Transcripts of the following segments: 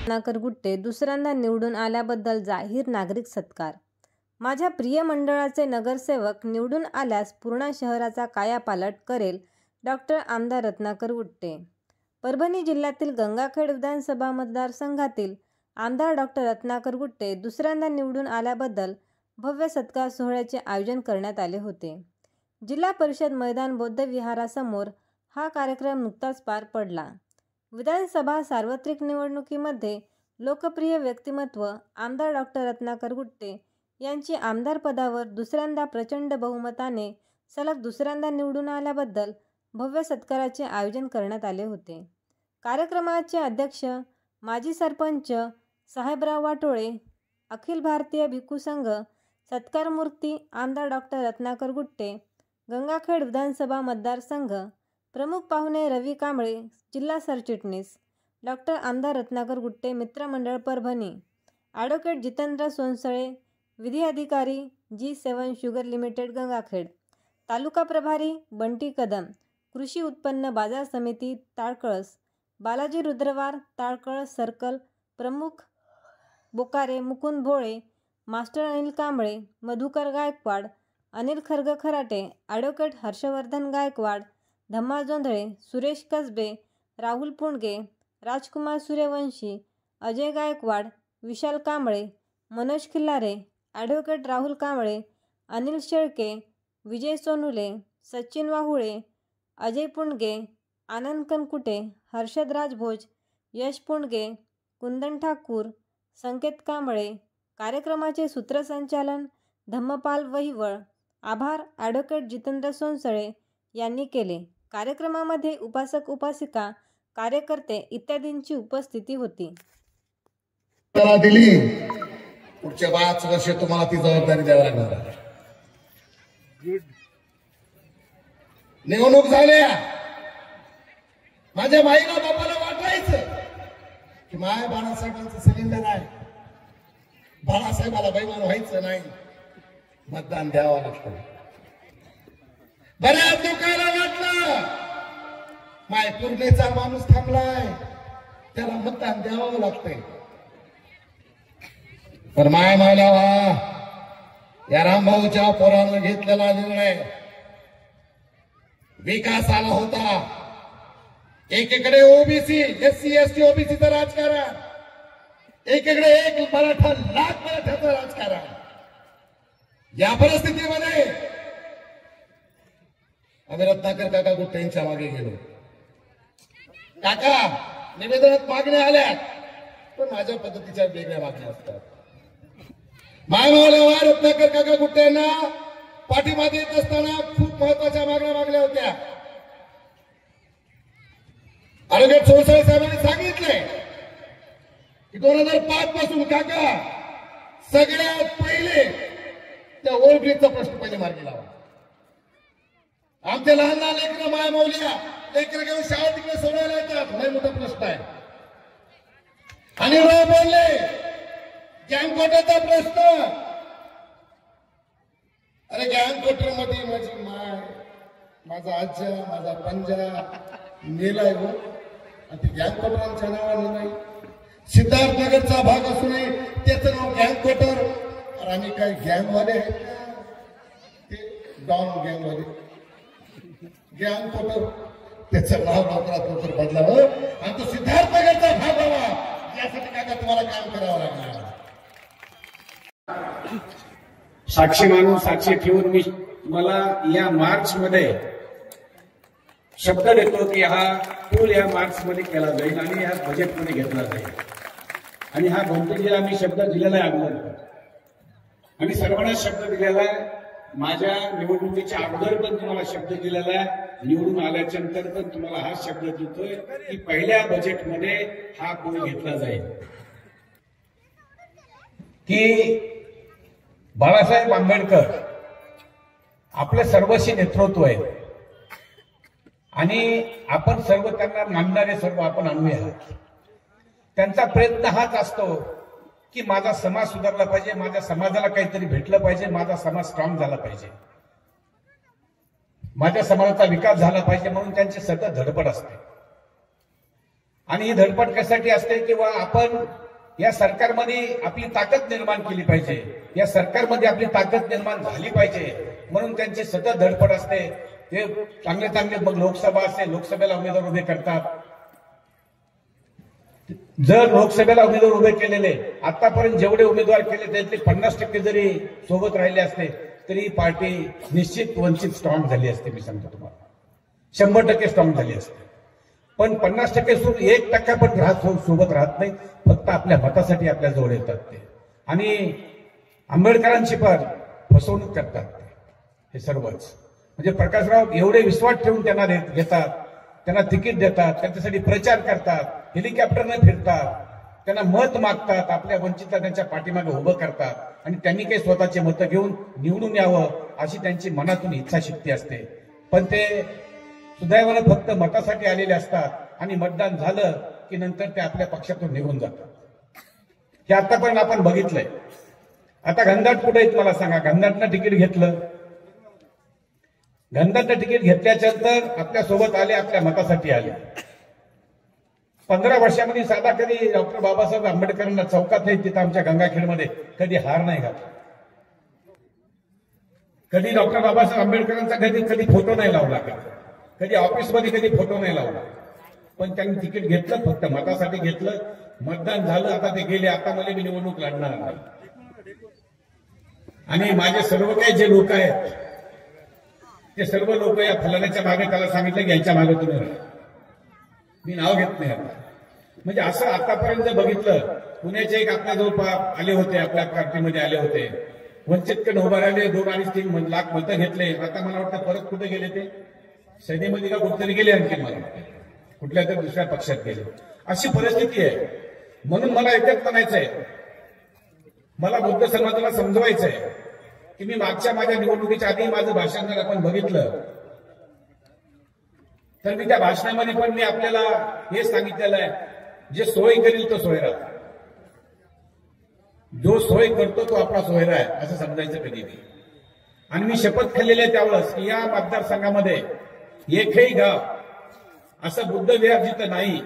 रत्नाकर गुट्टे दुसऱ्यांदा निवडून आल्याबद्दल जाहीर नागरिक सत्कार. माझ्या प्रिय मंडळाचे नगरसेवक निवडून आल्यास पूर्णा शहराचा कायापालट करेल. डॉक्टर आमदार रत्नाकर गुट्टे. परभणी जिल्ह्यातील गंगाखेड विधानसभा मतदारसंघातील आमदार डॉक्टर रत्नाकर गुट्टे दुसऱ्यांदा निवडून आल्याबद्दल भव्य सत्कार सोहळ्याचे आयोजन करण्यात आले होते. जिल्हा परिषद मैदान बौद्ध विहारासमोर हा कार्यक्रम नुकताच पार पडला. विधानसभा सार्वत्रिक निवडणुकीमध्ये लोकप्रिय व्यक्तिमत्व आमदार डॉक्टर रत्नाकर गुट्टे यांची आमदार पदावर दुसऱ्यांदा प्रचंड बहुमताने सलग दुसऱ्यांदा निवडून आल्याबद्दल भव्य सत्काराचे आयोजन करण्यात आले होते. कार्यक्रमाचे अध्यक्ष माजी सरपंच साहेबराव वाटोळे, अखिल भारतीय भिक्खू संघ सत्कारमूर्ती आमदार डॉक्टर रत्नाकर गुट्टे, गंगाखेड विधानसभा मतदारसंघ प्रमुख पाहुणे रवी कांबळे, जिल्हा सरचिटणीस डॉक्टर आमदार रत्नाकर गुट्टे मित्रमंडळ परभणी, ॲडव्होकेट जितेंद्र सोनसळे, विधी अधिकारी G7 शुगर लिमिटेड गंगाखेड, तालुका प्रभारी बंटी कदम, कृषी उत्पन्न बाजार समिती ताळकळस, बालाजी रुद्रवार ताळकळस सर्कल प्रमुख बोकारे मुकुंद भोळे, मास्टर अनिल कांबळे, मधुकर गायकवाड, अनिल खर्ग खराटे, ॲडव्होकेट हर्षवर्धन गायकवाड, धम्मा जोंधळे, सुरेश कसबे, राहुल पुणगे, राजकुमार सूर्यवंशी, अजय गायकवाड, विशाल कांबळे, मनोज खिल्लारे, ॲडव्होकेट राहुल कांबळे, अनिल शेळके, विजय सोनुले, सचिन वाहुळे, अजय पुणगे, आनंद कनकुटे, हर्षद राजभोज, यश पुणगे, कुंदन ठाकूर, संकेत कांबळे. कार्यक्रमाचे सूत्रसंचालन धम्मपाल वहिवळ. आभार ॲडव्होकेट जितेंद्र सोनसळे यांनी केले. कार्यक्रमामध्ये उपासक उपासिका, कार्यकर्ते इत्यादींची उपस्थिती होती. दिली पुढच्या 5 वर्ष तुम्हाला ती जबाबदारी द्यावी लागणार. निवडणूक झाल्या, माझ्या माईला बापाला वाटायचं की माय बाळासाहेबांचं सिलेंडर आहे, बाळासाहेबाला बैमान व्हायचं नाही, मतदान द्यावं लागतं. बऱ्याच लोकांना वाटलं माय पूर्णेचा माणूस थांबलाय, त्याला मतदान द्यावं लागतंय. तर माय मायला वा, या रामभाऊच्या पोरानं घेतलेला निर्णय विकासाला होता. एकीकडे ओबीसी SC ST ओबीसीचं राजकारण, एकीकडे 1 मराठा लाख मराठ्याचं राजकारण. या परिस्थितीमध्ये आम्ही रत्नाकर काका गुट्टे यांच्या मागे गेलो. काका निवेदनात मागण्या आल्या, पण माझ्या पद्धतीच्या वेगळ्या मागण्या असतात. मायमावल्या रत्नाकर काका गुट्टे यांना पाठिंबा देत असताना खूप महत्वाच्या मागण्या मागल्या होत्या. ॲडव्होकेट सोनसळे साहेबांनी सांगितले की 2005 पासून काका सगळ्यात पहिले त्या ओव्हरब्रिजचा प्रश्न पहिले मार्गी लावा. आमच्या लहान लहान लेकरं मायमावल्या लेकरं घेऊन शाळा तिकडे सोडायला येतात, लय मोठा प्रश्न आहे. आणि बोलले गँगकोटाचा प्रश्न. अरे गँगकोटर मध्ये माझी माय, माझा आज्या, माझा पंजा नेलाय हो, आणि ते गँगकोटरांच्या नावाने नाही. सिद्धार्थनगरचा भाग असूनही त्याचं नाव गँगकोटर. आणि आम्ही काय गँगवाले आहेत का? ते डॉन गँगवाले गँगकोटर, त्याचं नाव लवकरात लवकर बदलावं आणि तो सिद्धार्थनगरचा भाग व्हावा, यासाठी काका तुम्हाला काम करावं लागणार. साक्षी मानून साक्षी ठेवून मी मला या मार्च मध्ये शब्द देतो की हा पूल या मार्च मध्ये केला जाईल आणि या बजेट मध्ये घेतला जाईल. आणि हा बहुतेक मी शब्द दिलेला आहे अगोदर, आणि सर्वांना शब्द दिलेला आहे. माझ्या निवडणुकीच्या अगोदर पण तुम्हाला शब्द दिलेला आहे, निवडून आल्याच्या नंतर पण तुम्हाला हा शब्द देतोय की पहिल्या बजेटमध्ये हा पूल घेतला जाईल. की बाळासाहेब आंबेडकर आपलं सर्वस्वी नेतृत्व आहे आणि आपण सर्व त्यांना मानणारे सर्व आपण अन्वय आहात. त्यांचा प्रयत्न हाच असतो की माझा समाज सुधारला पाहिजे, माझ्या समाजाला काहीतरी भेटलं पाहिजे, माझा समाज स्ट्रॉंग झाला पाहिजे. माझ्या समाजाचा विकास झाला पाहिजे म्हणून त्यांची सतत धडपड असते. आणि ही धडपड कशासाठी असते किंवा आपण या सरकारमध्ये आपली ताकद निर्माण केली पाहिजे, या सरकारमध्ये आपली ताकद निर्माण झाली पाहिजे म्हणून त्यांची सतत धडपड असते. ते चांगले चांगले मग लोकसभा असेल, लोकसभेला उमेदवार उभे करतात. जर लोकसभेला उमेदवार उभे केलेले आतापर्यंत जेवढे उमेदवार केले त्यातले 50% जरी सोबत राहिले असते तरी पार्टी निश्चित वंचित स्ट्रॉंग झाली असते. मी सांगतो तुम्हाला 100% स्ट्रॉंग झाली असते. पण 50% सोडून 1% पण सोबत राहत नाही, फक्त आपल्या मतासाठी आपल्या जवळ येतात ते. आणि आंबेडकरांची पण फसवणूक करतात हे सर्वच. म्हणजे प्रकाशराव एवढे विश्वास ठेवून त्यांना घेतात, त्यांना तिकीट देतात, त्यांच्यासाठी प्रचार करतात, हेलिकॉप्टरने फिरतात, त्यांना मत मागतात, आपल्या वंचितला त्यांच्या पाठीमागे उभं करतात आणि त्यांनी काही स्वतःचे मतं घेऊन निवडून यावं अशी त्यांची मनातून इच्छाशक्ती असते. पण ते सुदैवाने फक्त मतासाठी आलेले असतात आणि मतदान झालं की नंतर ते आपल्या पक्षातून निघून जातात. हे आतापर्यंत आपण बघितलंय. आता घनदाट कुठे आहेत मला सांगा. घनदाटनं तिकीट घेतलं, घनदाटनं तिकीट घेतल्याच्या नंतर आपल्या सोबत आले, आपल्या मतासाठी आले. 15 वर्षामध्ये साधा कधी डॉक्टर बाबासाहेब आंबेडकरांना चौकात नाही तिथं आमच्या गंगाखेडमध्ये कधी हार नाही घातला, कधी डॉक्टर बाबासाहेब आंबेडकरांचा कधी फोटो नाही लावला, कधी ऑफिसमध्ये कधी फोटो नाही लावला. पण त्यांनी तिकीट घेतलं, फक्त मतासाठी घेतलं. मतदान झालं, आता ते गेले. आता मला मी निवडणूक लढणार नाही. आणि माझे सर्व काही जे लोक आहेत ते सर्व लोक या फलाण्याच्या मागे त्याला सांगितलं की यांच्या मागे तुम्ही राहा. मी नाव घेत नाही आता. म्हणजे असं आतापर्यंत जर बघितलं, पुण्याचे एक आपल्याजवळ आले होते, आपल्या पार्टीमध्ये आले होते, वंचितकडे उभा राहिले, 2-3 लाख मतं घेतले. आता मला वाटतं परत कुठे गेले ते सैन्यामध्ये का कुठेतरी गेले, आणखी मला कुठल्या तरी दुसऱ्या पक्षात गेले. अशी परिस्थिती आहे. म्हणून मला एकच म्हणायचंय, मला बौद्ध समाजाला समजवायचंय की मी मागच्या माझ्या निवडणुकीच्या आधी माझं भाषण जर आपण बघितलं तर मी त्या भाषणामध्ये पण मी आपल्याला हे सांगितलेलं आहे, जे सोय करील तो सोयरा, जो सोय करतो तो आपला सोयरा आहे असं समजायचं कधी नाही. आणि मी शपथ खाल्लेली आहे त्यावेळेस की या मतदारसंघामध्ये एकही गाव असं बुद्ध विहार जिथं नाही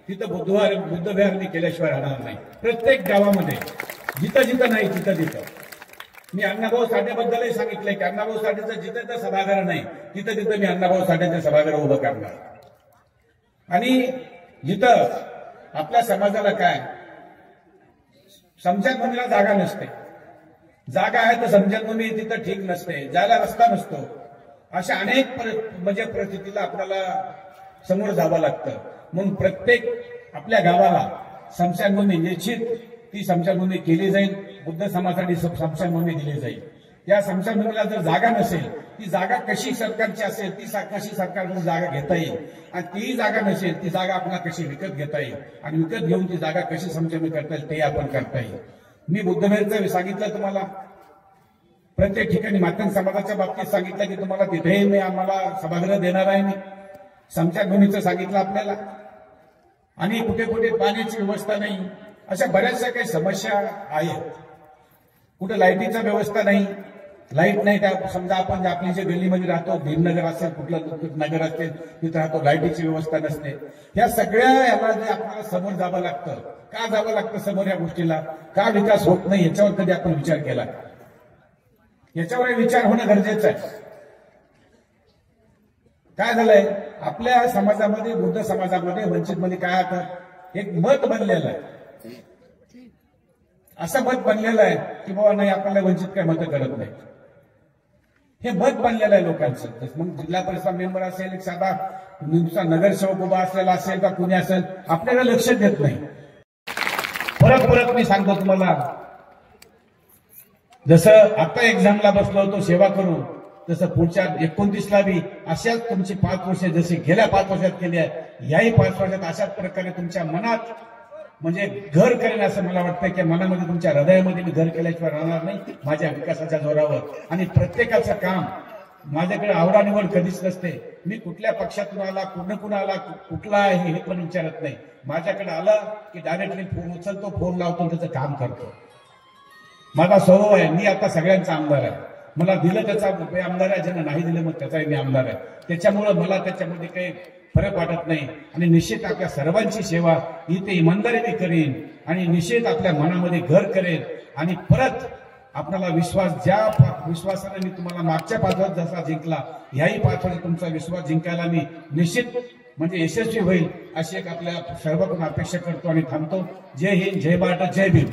तिथं बुद्ध विहार मी केल्याशिवाय राहणार नाही. प्रत्येक गावामध्ये जिथं जिथं नाही तिथं मी अण्णाभाऊ साठेबद्दलही सांगितलंय की अण्णाभाऊ साठेचं जिथं जिथं सभागृह नाही तिथं मी अण्णाभाऊ साठेचं सभागृह उभं करणार. आणि जिथं आपल्या समाजाला काय समजनभूमीला जागा नसते, जागा आहे तर समजनभूमी तिथं ठीक नसते, जायला रस्ता नसतो, अशा अनेक म्हणजे परिस्थितीला आपल्याला समोर जावं लागतं. म्हणून प्रत्येक आपल्या गावाला स्मशानभूमी निश्चित ती स्मशानभूमी केली जाईल, बुद्ध समाजासाठी स्मशानभूमी दिली जाईल. या स्मशानभूमीला जर जागा नसेल, ती जागा कशी सरकारची असेल, ती कशी सरकारकडून जागा घेता येईल, आणि ती जागा नसेल ती जागा आपल्याला कशी विकत घेता येईल, आणि विकत घेऊन ती जागा कशी स्मशानभूमी करता येईल ते आपण करता येईल. मी बुद्धविहारचं सांगितलं तुम्हाला, प्रत्येक ठिकाणी मातंग समाजाच्या बाबतीत सांगितलं की तुम्हाला तिथेही मी आम्हाला सभागृह देणार आहे. मी स्मशानभूमीचं सांगितलं आपल्याला. आणि कुठे कुठे पाण्याची व्यवस्था नाही, अशा बऱ्याचशा काही समस्या आहेत. कुठे लाईटीची व्यवस्था नाही, लाईट नाही. त्या समजा आपण आपली जे गल्लीमध्ये राहतो, भीमनगर असेल, कुठलं नगर असेल तिथे राहतो, लाईटीची व्यवस्था नसते. या सगळ्या याला जे आपल्याला समोर जावं लागतं. का जावं लागतं समोर या गोष्टीला? का विकास होत नाही याच्यावर कधी आपण विचार केला? याच्यावर विचार होणं गरजेचं आहे. काय झालंय आपल्या समाजामध्ये, बुद्ध समाजामध्ये, वंचितमध्ये काय आता एक मत बनलेलं आहे, असं मत बनलेलं आहे की बाबा नाही आपल्याला वंचित काय मतं करत नाही. हे मत बनलेलं आहे लोकांचं. मग जिल्हा परिषद मेंबर असेल, एक साधा नुसता नगरसेवक उभा असलेला असेल का कुणी असेल, आपल्याला लक्ष देत नाही. परत मी सांगतो तुम्हाला, जसं आता एक्झामला बसलो होतो सेवा करून, तसं पुढच्या 29ला बी अशाच तुमची 5 वर्ष जशी गेल्या 5 वर्षात केली आहे, याही 5 वर्षात अशाच प्रकारे तुमच्या मनात म्हणजे घर करेन असं मला वाटतं की मनामध्ये तुमच्या हृदयामध्ये मी घर केल्याशिवाय राहणार नाही माझ्या विकासाच्या जोरावर. आणि प्रत्येकाचं काम माझ्याकडे आवडानिवड कधीच नसते. मी कुठल्या पक्षातून आला, कुणा आला, कुठला आहे हे पण विचारत नाही. माझ्याकडे आला की डायरेक्टली फोन उचलतो, फोन लावतो, त्याचं काम करतो. माझा स्वभाव आहे. मी आता सगळ्यांचा आमदार आहे. मला दिलं त्याचा आमदार आहे, ज्यांना नाही दिलं मग त्याचाही मी आमदार आहे. त्याच्यामुळं मला त्याच्यामध्ये काही फरक वाटत नाही. आणि निश्चित आपल्या सर्वांची सेवा इथे इमानदारीने करेन आणि निश्चित आपल्या मनामध्ये घर करेन. आणि परत आपल्याला विश्वास, ज्या विश्वासाने मी तुम्हाला मागच्या 5 वर्षात जसा जिंकला, ह्याही 5 वर्षात तुमचा विश्वास जिंकायला मी निश्चित म्हणजे यशस्वी होईल अशी एक आपल्या सर्वांकडून अपेक्षा करतो आणि थांबतो. जय हिंद, जय भारत, जय भीम.